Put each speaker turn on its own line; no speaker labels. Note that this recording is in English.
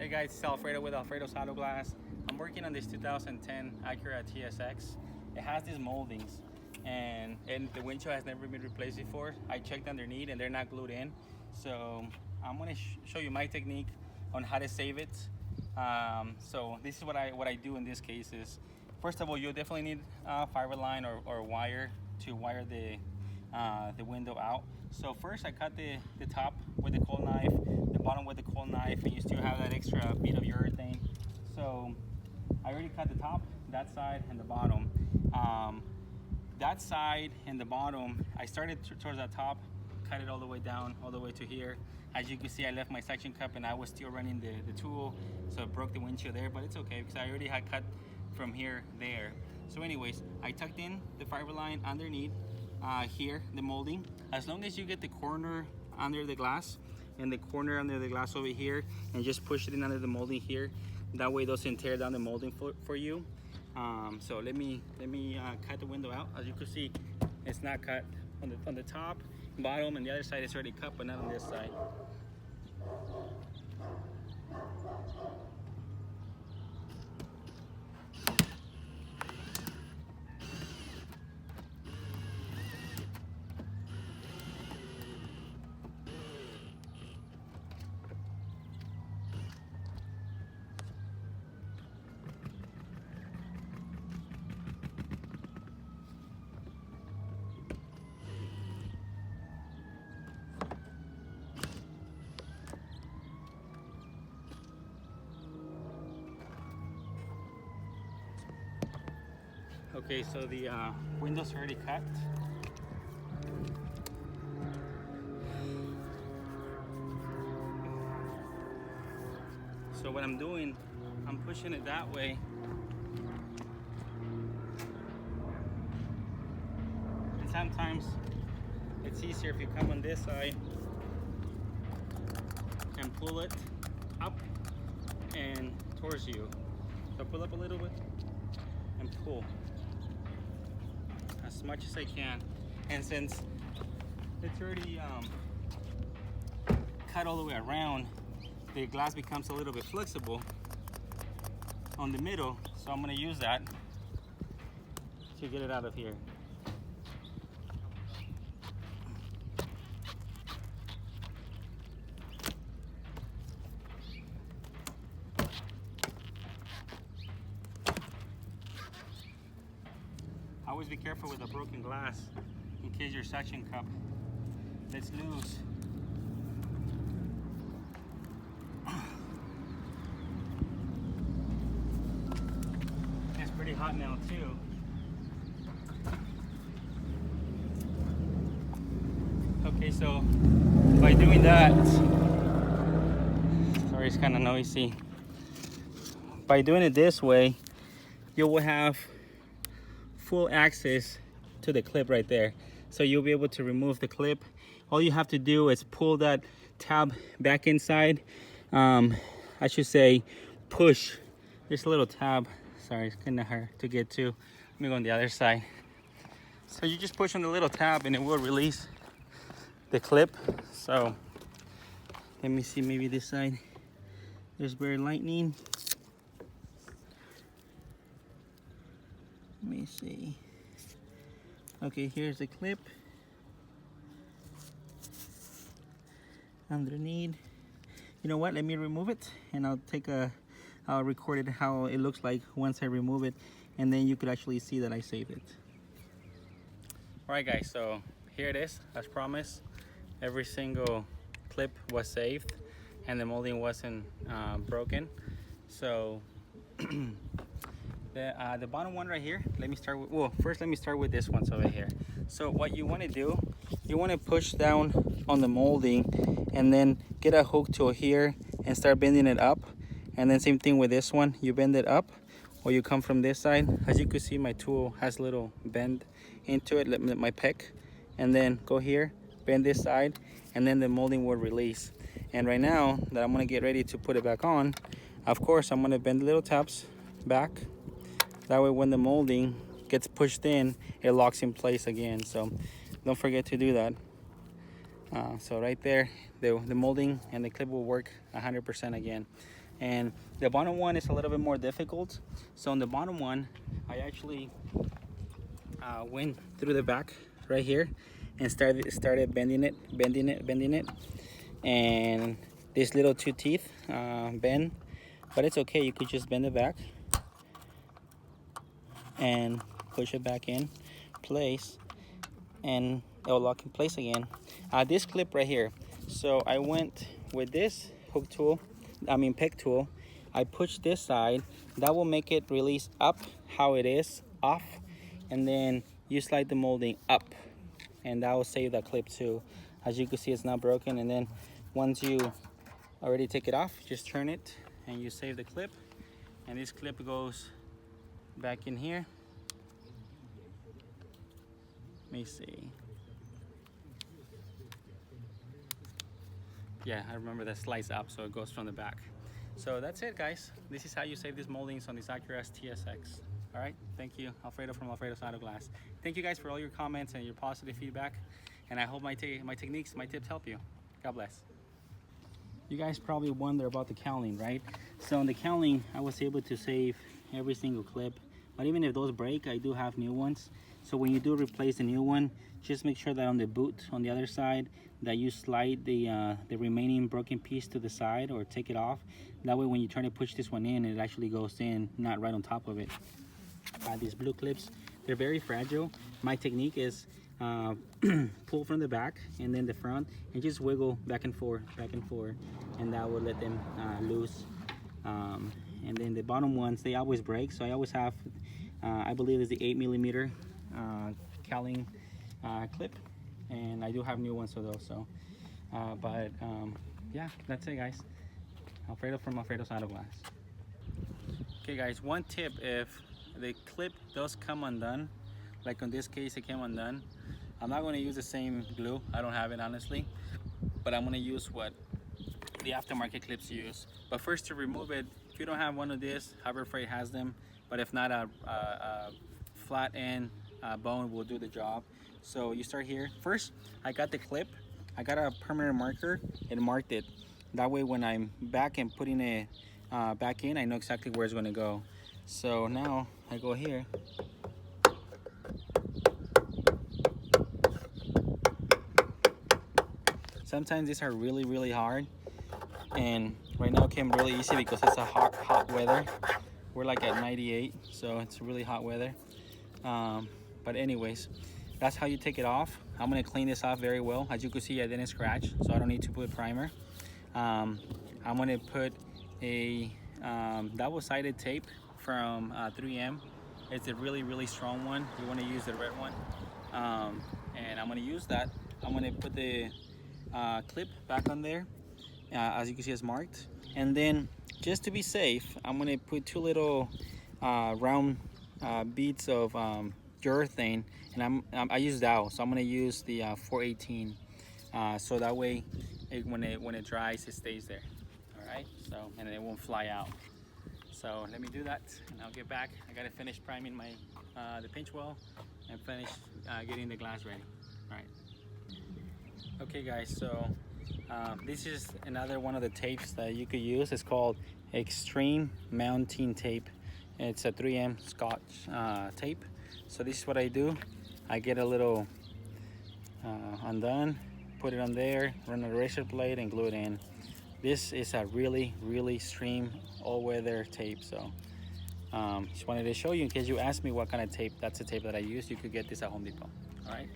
Hey guys, it's Alfredo with Alfredo's Auto Glass. I'm working on this 2010 Acura TSX. It has these moldings and the windshield has never been replaced before. I checked underneath and they're not glued in. So I'm gonna show you my technique on how to save it. So this is what I do in this case is, first of all, you'll definitely need fiber line or wire to wire the window out. So first I cut the top with the cold knife, the bottom with the cold knife, and you still have that extra bit of urethane. So I already cut the top, that side, and the bottom. That side and the bottom, I started towards the top, cut it all the way down, all the way to here. As you can see, I left my suction cup and I was still running the tool, so it broke the windshield there, but it's okay because I already had cut from here there. So anyways, I tucked in the fiber line underneath here, the molding. As long as you get the corner under the glass and the corner under the glass over here and just push it in under the molding here, that way it doesn't tear down the molding for you. So let me cut the window out. As you can see, it's not cut on the top, bottom, and the other side is already cut, but not on this side. Okay, so the window's already cut. So what I'm doing, I'm pushing it that way. And sometimes it's easier if you come on this side and pull it up and towards you. So pull up a little bit and pull as much as I can. And since it's already cut all the way around, the glass becomes a little bit flexible on the middle, so I'm going to use that to get it out of here. Always be careful with a broken glass in case your suction cup lets loose. It's pretty hot now too. Okay, so by doing that, sorry, it's kind of noisy. By doing it this way, you will have full access to the clip right there. So you'll be able to remove the clip. All you have to do is pull that tab back inside. I should say push this little tab. Sorry, it's kind of hard to get to. Let me go on the other side. So you just push on the little tab and it will release the clip. So let me see, maybe this side there's very lightning. Let me see. Okay, here's the clip underneath. You know what? Let me remove it, and I'll record it how it looks like once I remove it, and then you could actually see that I saved it. All right, guys. So here it is, as promised. Every single clip was saved, and the molding wasn't broken. So. The bottom one right here, let me start with, well, first let me start with this one over here. So what you want to do, you want to push down on the molding and then get a hook tool here and start bending it up. And then same thing with this one, you bend it up, or you come from this side. As you can see, my tool has a little bend into it, my peck, and then go here, bend this side, and then the molding will release. And right now that I'm going to get ready to put it back on, of course I'm going to bend the little tabs back. That way when the molding gets pushed in, it locks in place again. So don't forget to do that. So right there, the molding and the clip will work 100% again. And the bottom one is a little bit more difficult. So on the bottom one, I actually went through the back right here and started bending it, and these little two teeth bend, but it's okay. You could just bend it back and push it back in place, and it'll lock in place again. This clip right here, so I went with this pick tool. I push this side, that will make it release up how it is, off, and then you slide the molding up, and that will save that clip too. As you can see, it's not broken. And then once you already take it off, just turn it and you save the clip, and this clip goes back in here. Let me see. Yeah, I remember that slides up, so it goes from the back. So that's it, guys. This is how you save these moldings on this Acura TSX. All right, thank you, Alfredo from Alfredo's Auto Glass. Thank you guys for all your comments and your positive feedback, and I hope my techniques, my tips help you. God bless. You guys probably wonder about the cowling, right? So on the cowling, I was able to save every single clip, but even if those break, I do have new ones. So when you do replace the new one, just make sure that on the boot on the other side, that you slide the remaining broken piece to the side or take it off. That way when you try to push this one in, it actually goes in, not right on top of it. These blue clips, they're very fragile. My technique is pull from the back and then the front, and just wiggle back and forth, and that will let them loose. And then the bottom ones, they always break, so I always have I believe it's the 8mm cowling clip, and I do have new ones of those. So yeah, that's it, guys. Alfredo from Alfredo's Auto Glass. Okay, guys, one tip: if the clip does come undone, like in this case it came undone, I'm not going to use the same glue. I don't have it, honestly, but I'm going to use what the aftermarket clips use. But first, to remove it, if you don't have one of this, Harbor Freight has them, but if not, a flat end bone will do the job. So you start here. First, I got the clip, I got a permanent marker and marked it. That way when I'm back and putting it back in, I know exactly where it's going to go. So now I go here. Sometimes these are really hard, and right now it came really easy because it's a hot weather. We're like at 98, so it's really hot weather. But anyways, that's how you take it off. I'm gonna clean this off very well. As you can see, I didn't scratch, so I don't need to put primer. I'm gonna put a double-sided tape from 3M. It's a really strong one. You want to use the red one, and I'm gonna use that. I'm gonna put the clip back on there, as you can see, it's marked. And then, just to be safe, I'm gonna put two little round beads of urethane, and I use dowel, so I'm gonna use the 418, so that way when it dries, it stays there. All right, so, and it won't fly out. So let me do that, and I'll get back. I gotta finish priming my the pinch well and finish getting the glass ready. All right. Okay, guys, so this is another one of the tapes that you could use. It's called Extreme Mounting Tape. It's a 3M Scotch tape. So this is what I do. I get a little undone, put it on there, run a razor blade, and glue it in. This is a really extreme all-weather tape. So just wanted to show you in case you ask me what kind of tape. That's the tape that I use. You could get this at Home Depot. All right.